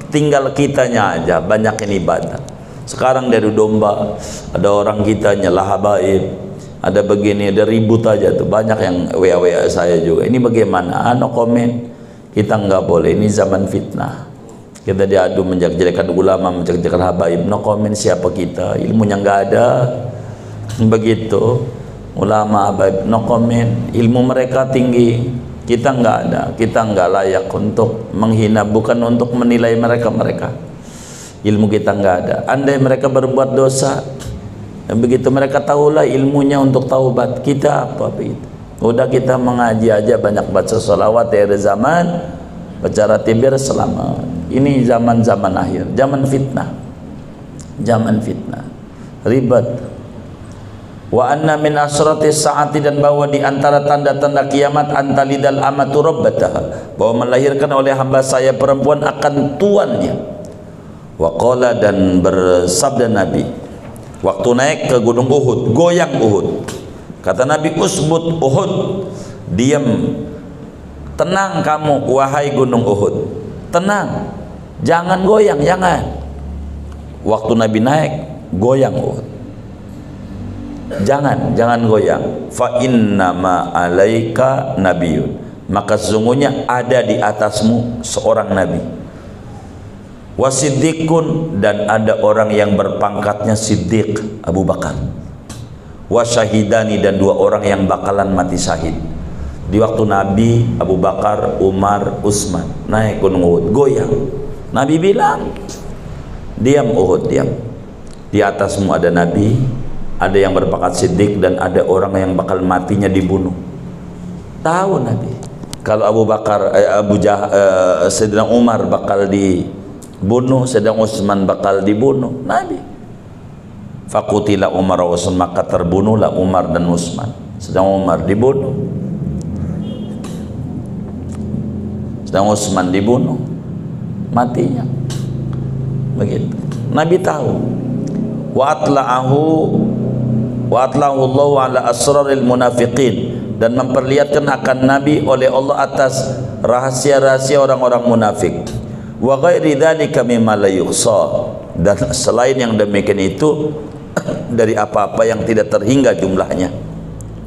tinggal kitanya aja banyakin ibadah. Sekarang dari domba, ada orang kita nyelah habaib, ada begini, ada ribut aja tuh, banyak yang WA saya juga. Ini bagaimana? No komen. Kita nggak boleh, ini zaman fitnah. Kita diadu menjelek-jelekan ulama, menjelek-jelekan habaib. No komen, siapa kita? Ilmunya nggak ada. Begitu. Ulama habaib, no komen. Ilmu mereka tinggi, kita nggak ada. Kita nggak layak untuk menghina, bukan untuk menilai mereka. Ilmu kita nggak ada. Andai mereka berbuat dosa, begitu mereka tahulah ilmunya untuk taubat, kita apa begitu. Udah kita mengaji aja, banyak baca sholawat dari zaman, baca ratibir selamat. Ini zaman akhir, zaman fitnah, ribet. Wa anna min asratis saati, dan bahwa di antara tanda-tanda kiamat antalidal amatu rabbataha, bahwa melahirkan oleh hamba saya perempuan akan tuannya. Wa qala, dan bersabda Nabi waktu naik ke gunung Uhud, goyang Uhud, kata Nabi, usbut Uhud, diam, tenang kamu wahai gunung Uhud, tenang, jangan goyang, jangan. Waktu Nabi naik, goyang Uhud, jangan goyang. Fa inna ma alaika nabiyun, maka sesungguhnya ada di atasmu seorang nabi. Wasiddiqun, dan ada orang yang berpangkatnya Siddiq, Abu Bakar. Wasyahidani, dan 2 orang yang bakalan mati syahid. Di waktu Nabi, Abu Bakar, Umar, Utsman naik gunung Uhud, goyang. Nabi bilang, diam Uhud, diam. Di atasmu ada Nabi, ada yang berpangkat Siddiq, dan ada orang yang bakal matinya dibunuh. Tahu Nabi kalau Abu Bakar, Sayyidina Umar bakal dibunuh, sedang Utsman bakal dibunuh. Nabi, fakutila Umar wa Utsman, maka terbunuhlah Umar dan Utsman. Sedang Umar dibunuh, sedang Utsman dibunuh, matinya. Begitu. Nabi tahu. Wa atla'ahu Allahu ala asraril munafiqin, dan memperlihatkan akan Nabi oleh Allah atas rahasia-rahasia orang-orang munafik. Wa ghairi dzalika mimma la yuhsa, dan selain yang demikian itu dari apa-apa yang tidak terhingga jumlahnya,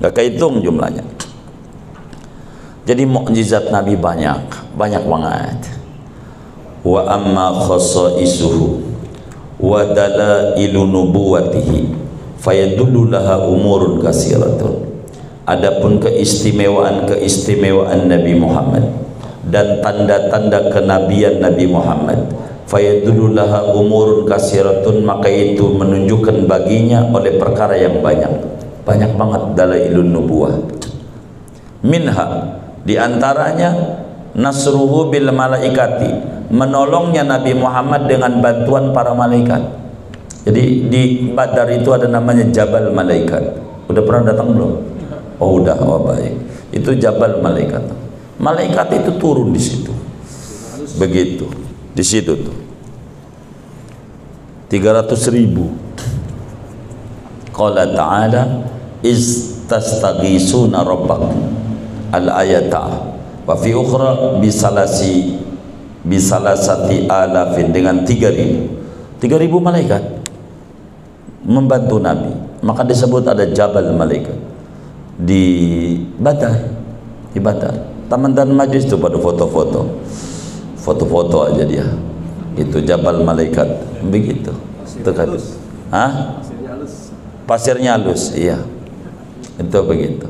enggak kehitung jumlahnya. Jadi mukjizat Nabi banyak banget. Wa amma khasaisuhu wa dalailu nubuwatihi fayadullu laha umurun katsiratun. Adapun keistimewaan Nabi Muhammad dan tanda-tanda kenabian Nabi Muhammad, fayadullu laha umurun katsiratun, maka itu menunjukkan baginya oleh perkara yang banyak banget dalailun nubuwah. Minha, diantaranya nasruhu bil malaikati, menolongnya Nabi Muhammad dengan bantuan para malaikat. Jadi di Badar itu ada namanya Jabal Malaikat. Udah pernah datang belum? Oh udah, oh baik. Itu Jabal Malaikat. Malaikat itu turun di situ. Begitu. Di situ tuh. 300.000. Qala ta'ala iz tastaghisuna rabbakum al-ayata wa fi ukhra bisalasati alafin, dengan 3.000 malaikat membantu Nabi. Maka disebut ada Jabal Malaikat di Badar. Taman dan Majlis itu pada foto-foto aja dia. Itu Jabal Malaikat, begitu. Itu kan. Hah? Pasirnya halus, iya. Itu begitu.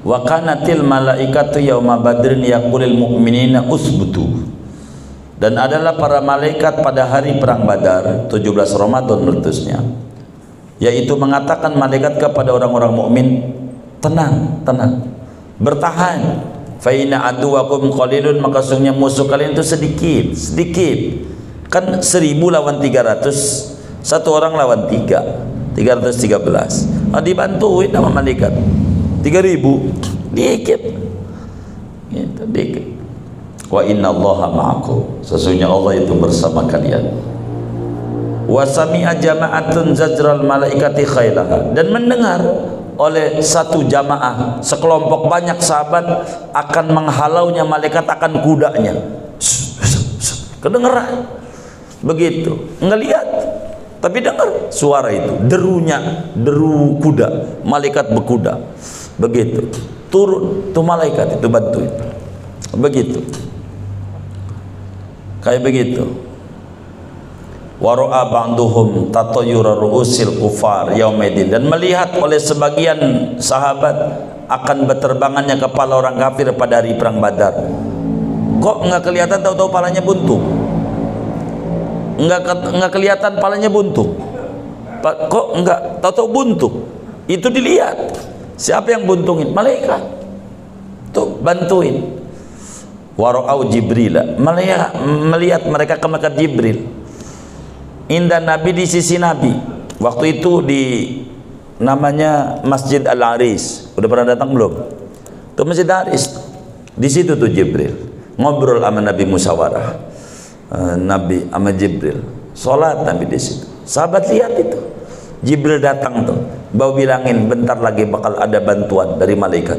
Wa kanatil malaikatu yauma badrin yaqulul mu'minina usbutu, dan adalah para malaikat pada hari perang Badar 17 Ramadan meletusnya, yaitu mengatakan malaikat kepada orang-orang mukmin, tenang, bertahan. Fa inna aduwakum qalilun, maka sungguhnya musuh kalian itu sedikit. Kan 1000 lawan 300, satu orang lawan 313. Dibantuin sama malaikat 3.000. dikit gitu, dikit. Wa inna Allaha ma'akum, sesungguhnya Allah itu bersama kalian. Wa sami'a jama'atun zajral malaikati khailaha, dan mendengar oleh satu jamaah, sekelompok banyak sahabat akan menghalaunya malaikat akan kudanya. Kedengeran begitu, ngelihat tapi dengar suara itu, derunya, deru kuda, malaikat berkuda begitu, turun tuh malaikat itu bantuin begitu, kayak begitu. Waro'a ba'duhum tatayyura ru'usil kufar yaumidin, dan melihat oleh sebagian sahabat akan berterbangannya kepala orang kafir pada hari perang Badar. Kok nggak kelihatan, tahu-tahu palanya buntung? Nggak kelihatan palanya buntung. Kok nggak, tahu-tahu buntung? Itu dilihat. Siapa yang buntungin? Malaikat. Tuh bantuin. Waro'au Jibril, melihat mereka ke Mekah Jibril. Indah Nabi, di sisi Nabi. Waktu itu di namanya Masjid Al-Aris. Udah pernah datang belum? Itu Masjid Al-Aris. Di situ tuh Jibril ngobrol sama Nabi, musyawarah. Nabi sama Jibril. Salat Nabi di situ. Sahabat lihat itu. Jibril datang tuh. Bau bilangin bentar lagi bakal ada bantuan dari malaikat.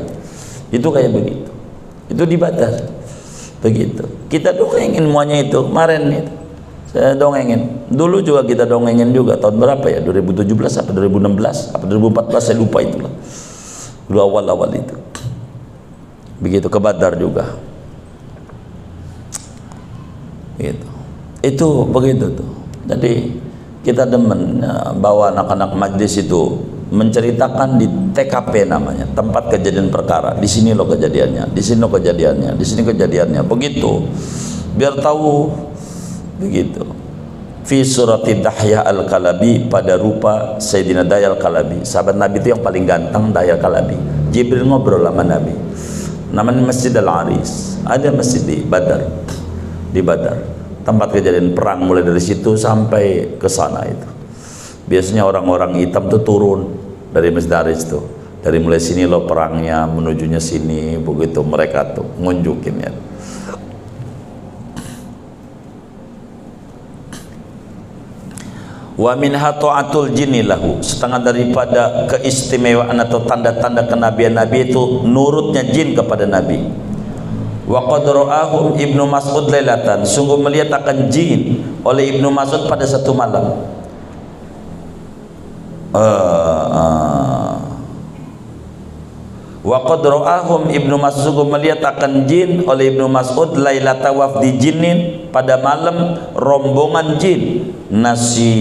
Itu kayak begitu. Itu di Badar. Begitu. Kita dongengin semuanya itu kemarin itu. Saya dongengin. Dulu juga kita dongengin juga, tahun berapa ya? 2017 apa 2016 apa 2014, saya lupa itulah. Dulu awal-awal itu. Begitu ke Badar juga. Gitu. Itu begitu tuh. Jadi kita demen bawa anak-anak majlis itu menceritakan di TKP namanya, tempat kejadian perkara. Di sini lo kejadiannya, di sini lo kejadiannya, di sini kejadiannya. Begitu. Biar tahu. Begitu. Fi surati Dahya Al-Kalabi, pada rupa Sayyidina Dahya Al-Kalabi, sahabat Nabi itu yang paling ganteng, Dahya Al-Kalabi. Jibril ngobrol sama Nabi. Namanya Masjid Al-Aris. Ada masjid di Badar. Di Badar. Tempat kejadian perang mulai dari situ sampai ke sana itu. Biasanya orang-orang hitam tuh turun dari Masjid Al-Aris tuh. Dari mulai sini lo perangnya menujunya sini, begitu mereka tuh ngunjukin ya. Wa minha ta'atul jinni lahu, setengah daripada keistimewaan atau tanda-tanda kenabian Nabi itu nurutnya jin kepada Nabi. Wa qad ra'ahum Ibnu Mas'ud lailatan, sungguh melihat akan jin oleh Ibnu Mas'ud pada satu malam. Wa qad ra'ahum Ibnu Mas'ud, sungguh melihat akan jin oleh Ibnu Mas'ud lailata wafdi jinnin, pada malam rombongan jin. Nasi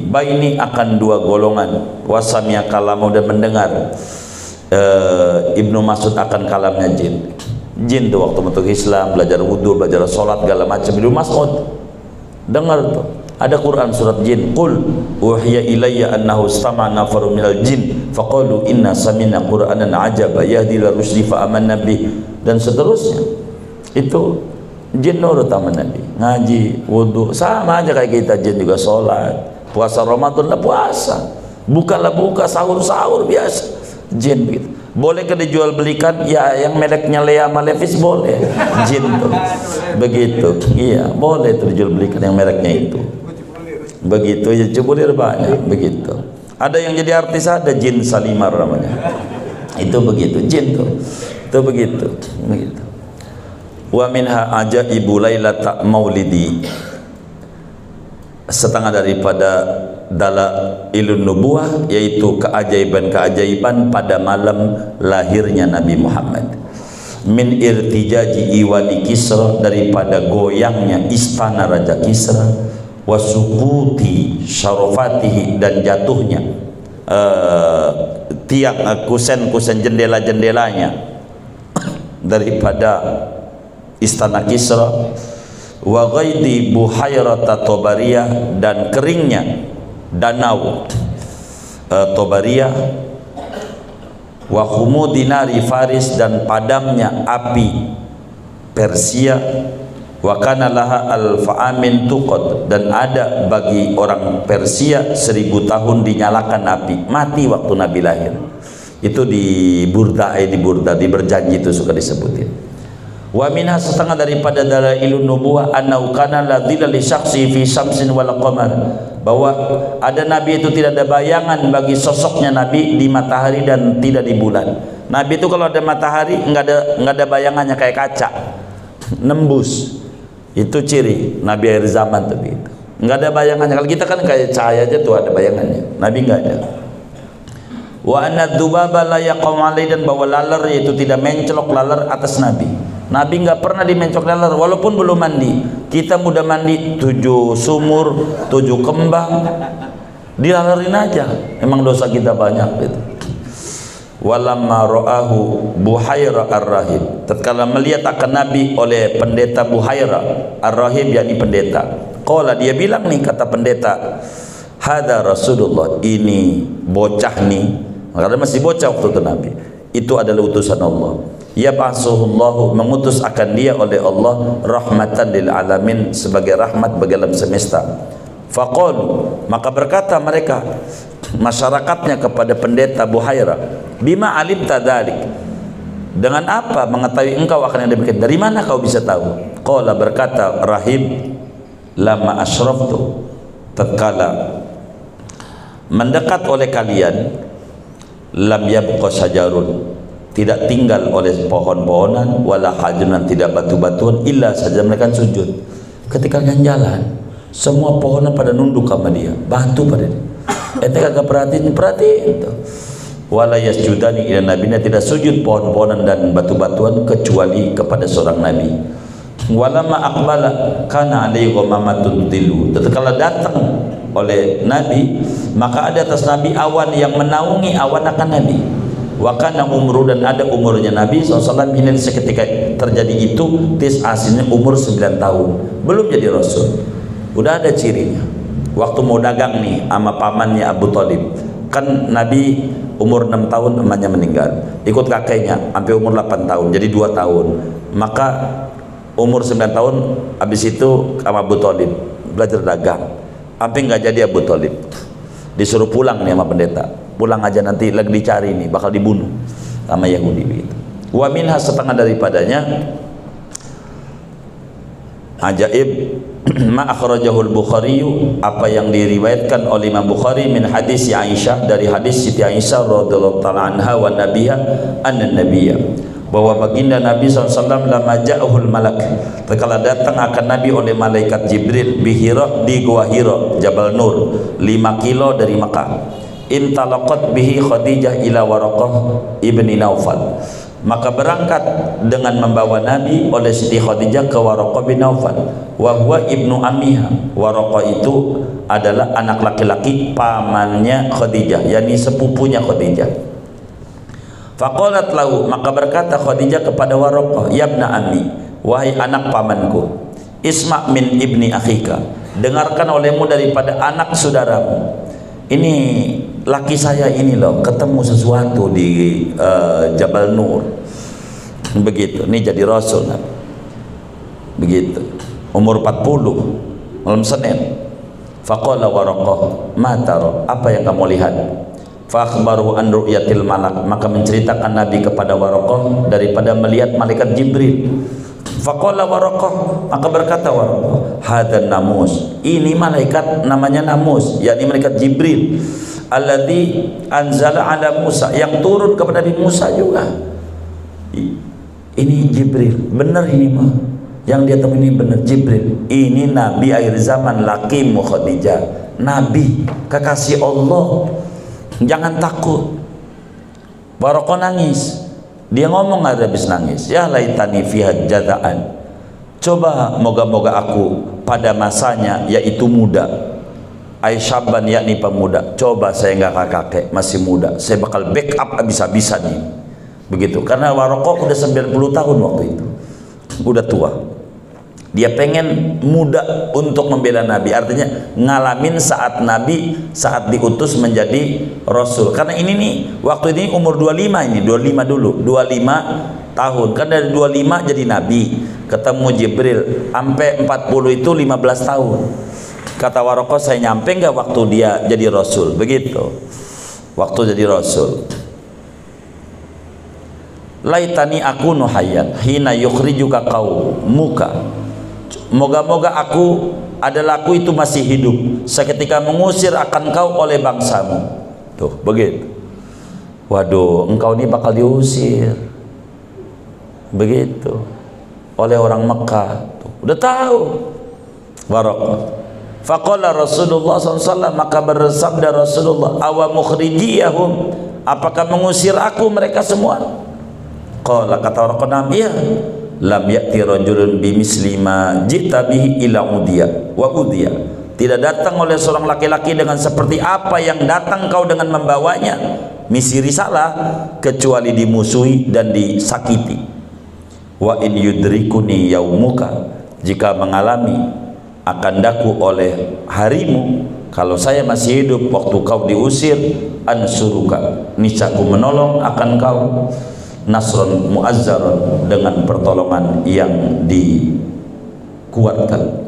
baini, akan dua golongan. Wasamia kalamu, dan mendengar Ibnu Mas'ud akan kalamnya jin. Jin tuh waktu masuk Islam, belajar wudhu, belajar sholat, segala macam. Ibnu Mas'ud dengar tuh ada Quran surat jin. Qul uhiya ilayya annahu istama'a nafarun minal jin faqalu inna sami'na qur'anan ajaba yahdi ila rusdi fa amanna bih, dan seterusnya. Itu jin nurut sama Nabi, ngaji, wudhu, sama aja kayak kita. Jin juga sholat, puasa Ramadan lah puasa, buka lah buka, sahur-sahur biasa. Jin begitu. Boleh ke dijual belikan? Ya, yang mereknya Lea sama Levis boleh. Jin tuh begitu. Iya, boleh tuh dijual belikan yang mereknya itu. Begitu ya, cubulir banyak begitu. Ada yang jadi artis, ada Jin Salimar namanya. Itu begitu, jin tuh. Itu begitu, begitu. Wa minha ajaibu lailata maulidi, setengah daripada dalailun nubuwah, yaitu keajaiban-keajaiban pada malam lahirnya Nabi Muhammad. Min irtijaji iwali Kisra, daripada goyangnya istana Raja Kisra. Wasukuti syarafatihi, dan jatuhnya tiang kusen-kusen jendela-jendelanya daripada istana Kisra. Wa ghaidi buhairata Tobariyah, dan keringnya danau Tobariyah. Wa khumudi nari Faris, dan padamnya api Persia. Wa kana laha al-fa'amin tuqad, dan ada bagi orang Persia 1000 tahun dinyalakan api. Mati waktu Nabi lahir. Itu di Burda, di berjanji itu suka disebutin. Wa minha, setengah daripada dalailun nubuwah, annau kana la dhilla li syakhsi fi syamsin wal qamar, bahwa ada nabi itu tidak ada bayangan bagi sosoknya nabi di matahari dan tidak di bulan. Nabi itu kalau ada matahari enggak ada bayangannya, kayak kaca nembus. Itu ciri nabi akhir zaman tuh gitu. Enggak ada bayangannya. Kalau kita kan kayak cahaya aja tuh ada bayangannya. Nabi enggak ada. Wa anna dzubaba la yaqum alai, dan bahwa laler yaitu tidak mencolok laler atas nabi. Nabi nggak pernah dimencok laler walaupun belum mandi. Kita mudah mandi 7 sumur, 7 kembang, dilalerin aja. Emang dosa kita banyak gitu. Walamma ra'ahu Buhaira ar-rahib, tatkala melihat akan Nabi oleh pendeta Buhaira ar-rahib, yakni pendeta. Qala, dia bilang nih, kata pendeta, hada Rasulullah, ini bocah nih, karena masih bocah waktu itu Nabi, itu adalah utusan Allah. Ya ba'asuhullahu, mengutus akan dia oleh Allah, rahmatan lil alamin, sebagai rahmat bagi alam semesta. Faqalu, maka berkata mereka, masyarakatnya, kepada pendeta Buhaira, bima alimta dzalik, dengan apa mengetahui engkau akan yang demikian, dari mana kau bisa tahu? Qala, berkata rahib, lama asyraftu, tatkala mendekat oleh kalian, lam yabqa sajarun, tidak tinggal oleh pohon-pohonan, wala hajunan, tidak batu-batuan, illa saja mereka sujud. Ketika kalian jalan, semua pohonan pada nunduk sama dia, batu pada dia. Ente kagak perhatiin tuh. Wala yasjudani ila nabinya, tidak sujud pohon-pohonan dan batu-batuan kecuali kepada seorang nabi. Walama aqbala kana alaihi ghamamatun tilu, tatkala datang oleh nabi, maka ada atas nabi awan yang menaungi awan akan nabi. Wa kana umru, dan ada umurnya Nabi SAW ini seketika terjadi itu, aslinya umur 9 tahun, belum jadi Rasul. Udah ada cirinya. Waktu mau dagang nih sama pamannya Abu Thalib, kan Nabi umur 6 tahun emaknya meninggal, ikut kakeknya sampai umur 8 tahun, jadi 2 tahun. Maka umur 9 tahun habis itu sama Abu Thalib belajar dagang, sampai nggak jadi Abu Thalib, disuruh pulang nih sama pendeta, pulang aja nanti lagi dicari nih, bakal dibunuh sama Yahudi begitu. Wa minha, setengah daripadanya, ajaib ma akhrajahul Bukhari, apa yang diriwayatkan oleh Imam Bukhari, min hadis Aisyah, dari hadis Siti Aisyah radhiyallahu taala anha wa nabiya anna nabiyya, bahwa baginda Nabi SAW lama ja'ahul malak, tatkala datang akan Nabi oleh malaikat Jibril, bihira, di gua Hira, Jabal Nur, 5 kilo dari Makkah. Intalaqat bihi Khadijah ila Waraqah ibni Naufal, maka berangkat dengan membawa Nabi oleh Siti Khadijah ke Waraqah bin Naufal, wa huwa ibnu ammiha. Waraqah itu adalah anak laki-laki pamannya Khadijah, yakni sepupunya Khadijah. Faqalat lahu, maka berkata Khadijah kepada Waraqah, yabna ammi, wahai anak pamanku, isma' min ibni akhika, dengarkan olehmu daripada anak saudaramu. Ini laki saya ini loh ketemu sesuatu di Jabal Nur, begitu, ini jadi Rasul, begitu, umur 40, malam Senin. Faqala Waraqah, ma tara, apa yang kamu lihat? Fa akhbaru an ru'yatil malak, maka menceritakan Nabi kepada Waraqah daripada melihat malaikat Jibril. Faqala Waraqah, maka berkata Waraqah, hadan namus, ini malaikat namanya Namus, yakni malaikat Jibril, alladzi anzala ala Musa, yang turun kepada Nabi Musa juga. Ini Jibril, benar ini mah, yang dia temui ini benar Jibril. Ini Nabi akhir zaman, lakimu Khadijah, Nabi kekasih Allah, jangan takut. Waraqah nangis, dia ngomong ada habis nangis, ya laitani fiha jadaan, coba moga-moga aku pada masanya yaitu muda, Aisyabban, yakni pemuda, coba saya nggak kakek, masih muda, saya bakal backup habis-habisan nih, begitu. Karena Waraqah udah 90 tahun waktu itu, udah tua. Dia pengen muda untuk membela Nabi, artinya ngalamin saat Nabi saat diutus menjadi Rasul. Karena ini nih waktu ini umur 25, ini 25 dulu, 25 tahun kan, dari 25 jadi Nabi, ketemu Jibril sampai 40 itu 15 tahun. Kata Waraqah, saya nyampe nggak waktu dia jadi Rasul, begitu, waktu jadi Rasul. laitani akunu hayyan hina yukhrijuka qaumuka, moga-moga aku itu masih hidup seketika mengusir akan kau oleh bangsamu. Tuh begitu. Waduh, engkau ini bakal diusir begitu oleh orang Mekah. Tuh, udah tahu. Waraqah. Faqala Rasulullah SAW, maka bersabda Rasulullah, awa mukhrijiyahum, apakah mengusir aku mereka semua? Qala, kata Waraqah, iya. Lam ya'ti rajulun bimisli ma jita bihi ila udiya wa udiya, tidak datang oleh seorang laki-laki dengan seperti apa yang datang kau dengan membawanya, misi risalah, kecuali dimusuhi dan disakiti. Wa in yudrikuni yaumuka, jika mengalami akan daku oleh harimu, kalau saya masih hidup waktu kau diusir, ansuruka, niscaku menolong akan kau, nasron muazzaron, dengan pertolongan yang dikuatkan.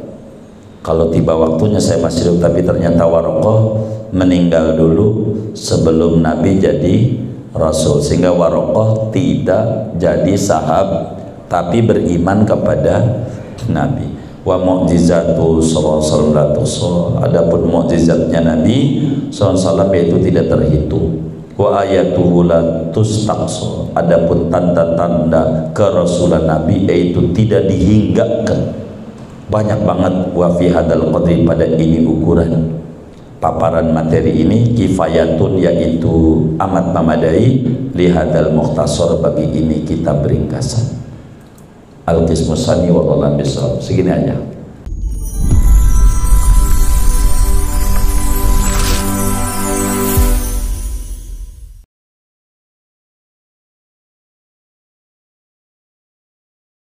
Kalau tiba waktunya saya masih hidup, tapi ternyata Waraqah meninggal dulu sebelum Nabi jadi Rasul, sehingga Waraqah tidak jadi sahabat tapi beriman kepada Nabi. Wa mu'jizatu sallallahu alaihi wasallam, adapun mukjizatnya Nabi sallallahu alaihi wasallam yaitu tidak terhitung. Wa ayatuhu la tustaqsa, adapun tanda-tanda kerasulan Nabi yaitu tidak dihinggakan, banyak banget. Wa fi hadal qadri, pada ini ukuran paparan materi ini, kifayatun, yaitu amat memadai, li hadal mukhtasar, bagi ini kitab ringkasan. Al-Qismus Sani wa Allah bisawab. Segini aja.